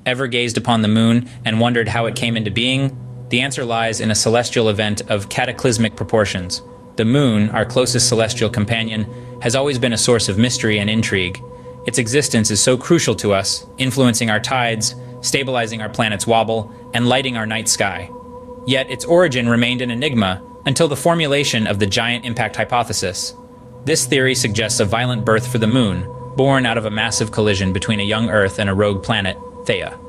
Ever gazed upon the moon and wondered how it came into being? The answer lies in a celestial event of cataclysmic proportions. The moon, our closest celestial companion, has always been a source of mystery and intrigue. Its existence is so crucial to us, influencing our tides, stabilizing our planet's wobble, and lighting our night sky. Yet its origin remained an enigma until the formulation of the giant impact hypothesis. This theory suggests a violent birth for the moon, born out of a massive collision between a young Earth and a rogue planet, Theia.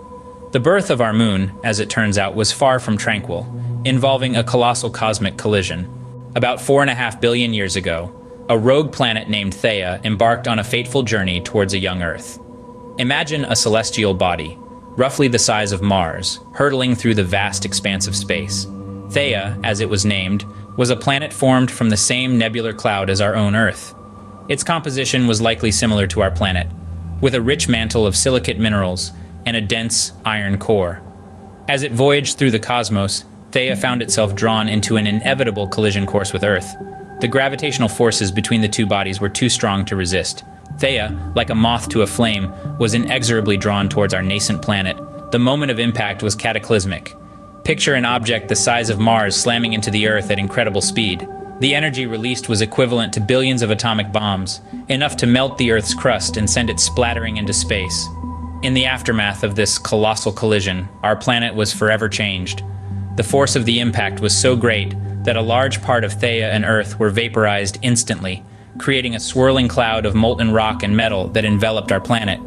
The birth of our moon, as it turns out, was far from tranquil, involving a colossal cosmic collision. About 4.5 billion years ago, a rogue planet named Theia embarked on a fateful journey towards a young Earth. Imagine a celestial body, roughly the size of Mars, hurtling through the vast expanse of space. Theia, as it was named, was a planet formed from the same nebular cloud as our own Earth. Its composition was likely similar to our planet, with a rich mantle of silicate minerals and a dense iron core. As it voyaged through the cosmos, Theia found itself drawn into an inevitable collision course with Earth. The gravitational forces between the two bodies were too strong to resist. Theia, like a moth to a flame, was inexorably drawn towards our nascent planet. The moment of impact was cataclysmic. Picture an object the size of Mars slamming into the Earth at incredible speed. The energy released was equivalent to billions of atomic bombs, enough to melt the Earth's crust and send it splattering into space. In the aftermath of this colossal collision, our planet was forever changed. The force of the impact was so great that a large part of Theia and Earth were vaporized instantly, creating a swirling cloud of molten rock and metal that enveloped our planet.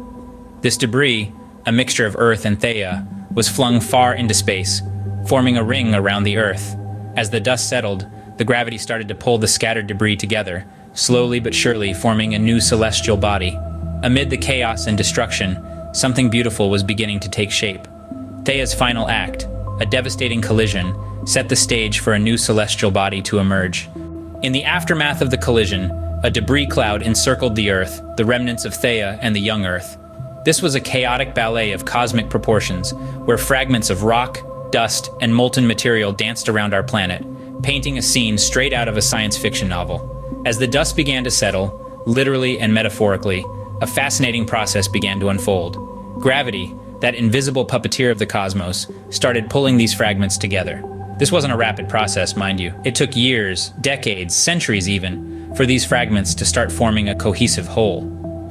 This debris, a mixture of Earth and Theia, was flung far into space, forming a ring around the Earth. As the dust settled, the gravity started to pull the scattered debris together, slowly but surely forming a new celestial body. Amid the chaos and destruction, something beautiful was beginning to take shape. Theia's final act, a devastating collision, set the stage for a new celestial body to emerge. In the aftermath of the collision, a debris cloud encircled the Earth, the remnants of Theia and the young Earth. This was a chaotic ballet of cosmic proportions, where fragments of rock, dust, and molten material danced around our planet, painting a scene straight out of a science fiction novel. As the dust began to settle, literally and metaphorically, a fascinating process began to unfold. Gravity, that invisible puppeteer of the cosmos, started pulling these fragments together. This wasn't a rapid process, mind you. It took years, decades, centuries even, for these fragments to start forming a cohesive whole.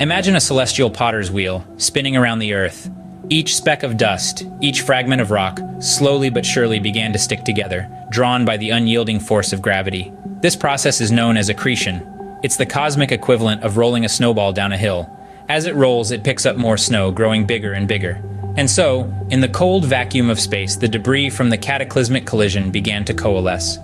Imagine a celestial potter's wheel spinning around the Earth. Each speck of dust, each fragment of rock, slowly but surely began to stick together, drawn by the unyielding force of gravity. This process is known as accretion. It's the cosmic equivalent of rolling a snowball down a hill. As it rolls, it picks up more snow, growing bigger and bigger. And so, in the cold vacuum of space, the debris from the cataclysmic collision began to coalesce.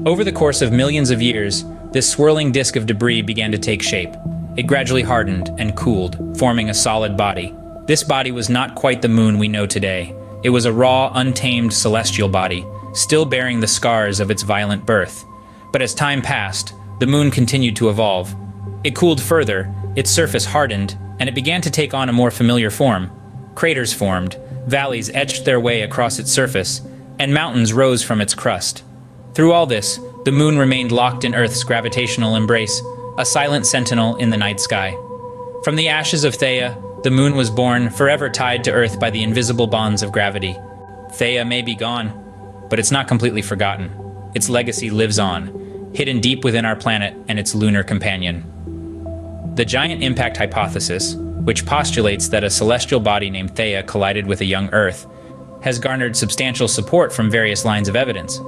Over the course of millions of years, this swirling disk of debris began to take shape. It gradually hardened and cooled, forming a solid body. This body was not quite the moon we know today. It was a raw, untamed celestial body, still bearing the scars of its violent birth. But as time passed, the moon continued to evolve. It cooled further, its surface hardened, and it began to take on a more familiar form. Craters formed, valleys edged their way across its surface, and mountains rose from its crust. Through all this, the moon remained locked in Earth's gravitational embrace, a silent sentinel in the night sky. From the ashes of Theia, the moon was born, forever tied to Earth by the invisible bonds of gravity. Theia may be gone, but it's not completely forgotten. Its legacy lives on, hidden deep within our planet and its lunar companion. The giant impact hypothesis, which postulates that a celestial body named Theia collided with a young Earth, has garnered substantial support from various lines of evidence.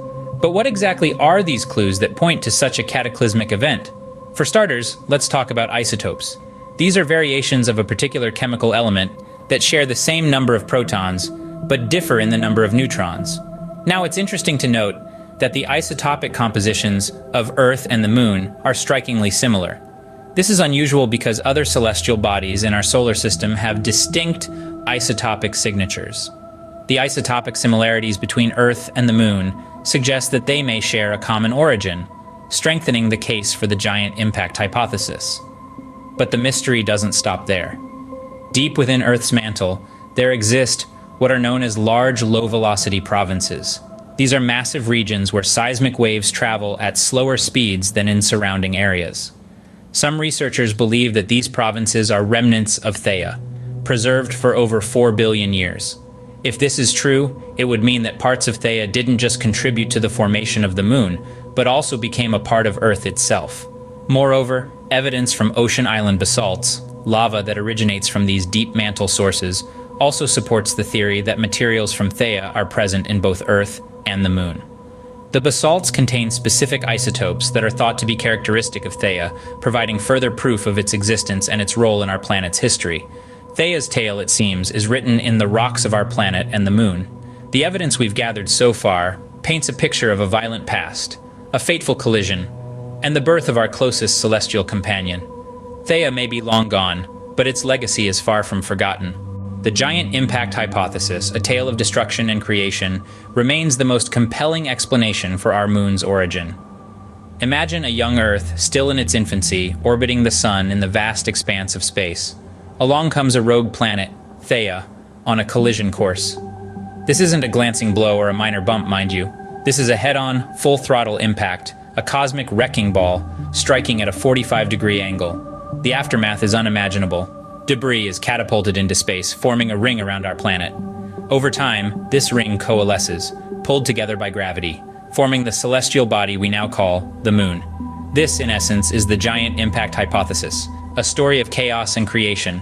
But what exactly are these clues that point to such a cataclysmic event? For starters, let's talk about isotopes. These are variations of a particular chemical element that share the same number of protons, but differ in the number of neutrons. Now, it's interesting to note that the isotopic compositions of Earth and the Moon are strikingly similar. This is unusual because other celestial bodies in our solar system have distinct isotopic signatures. The isotopic similarities between Earth and the Moon suggest that they may share a common origin, strengthening the case for the giant impact hypothesis. But the mystery doesn't stop there. Deep within Earth's mantle, there exist what are known as large low-velocity provinces. These are massive regions where seismic waves travel at slower speeds than in surrounding areas. Some researchers believe that these provinces are remnants of Theia, preserved for over 4 billion years. If this is true, it would mean that parts of Theia didn't just contribute to the formation of the moon, but also became a part of Earth itself. Moreover, evidence from ocean island basalts, lava that originates from these deep mantle sources, also supports the theory that materials from Theia are present in both Earth and the moon. The basalts contain specific isotopes that are thought to be characteristic of Theia, providing further proof of its existence and its role in our planet's history. Theia's tale, it seems, is written in the rocks of our planet and the moon. The evidence we've gathered so far paints a picture of a violent past, a fateful collision, and the birth of our closest celestial companion. Theia may be long gone, but its legacy is far from forgotten. The giant impact hypothesis, a tale of destruction and creation, remains the most compelling explanation for our moon's origin. Imagine a young Earth, still in its infancy, orbiting the sun in the vast expanse of space. Along comes a rogue planet, Theia, on a collision course. This isn't a glancing blow or a minor bump, mind you. This is a head-on, full-throttle impact, a cosmic wrecking ball, striking at a 45-degree angle. The aftermath is unimaginable. Debris is catapulted into space, forming a ring around our planet. Over time, this ring coalesces, pulled together by gravity, forming the celestial body we now call the Moon. This, in essence, is the giant impact hypothesis, a story of chaos and creation.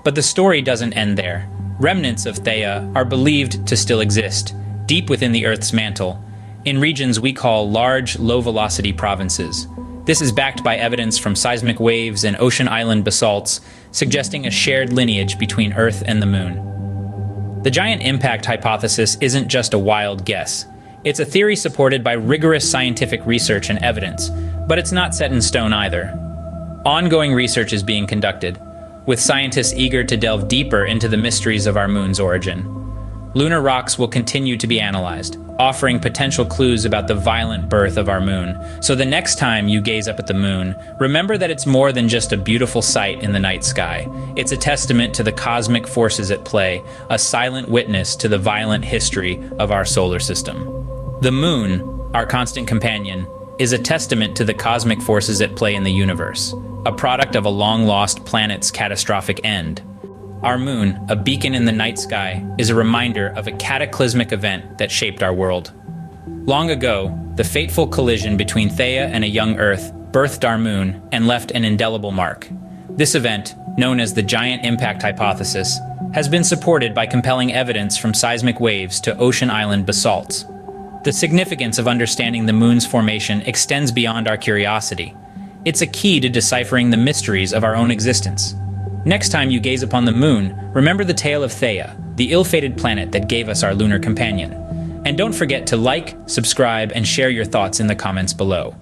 But the story doesn't end there. Remnants of Theia are believed to still exist, deep within the Earth's mantle, in regions we call large, low-velocity provinces. This is backed by evidence from seismic waves and ocean island basalts, suggesting a shared lineage between Earth and the Moon. The giant impact hypothesis isn't just a wild guess. It's a theory supported by rigorous scientific research and evidence, but it's not set in stone either. Ongoing research is being conducted, with scientists eager to delve deeper into the mysteries of our moon's origin. Lunar rocks will continue to be analyzed, offering potential clues about the violent birth of our moon. So the next time you gaze up at the moon, remember that it's more than just a beautiful sight in the night sky. It's a testament to the cosmic forces at play, a silent witness to the violent history of our solar system. The moon, our constant companion, is a testament to the cosmic forces at play in the universe, a product of a long-lost planet's catastrophic end. Our moon, a beacon in the night sky, is a reminder of a cataclysmic event that shaped our world. Long ago, the fateful collision between Theia and a young Earth birthed our moon and left an indelible mark. This event, known as the giant impact hypothesis, has been supported by compelling evidence from seismic waves to ocean island basalts. The significance of understanding the moon's formation extends beyond our curiosity. It's a key to deciphering the mysteries of our own existence. Next time you gaze upon the moon, remember the tale of Theia, the ill-fated planet that gave us our lunar companion. And don't forget to like, subscribe, and share your thoughts in the comments below.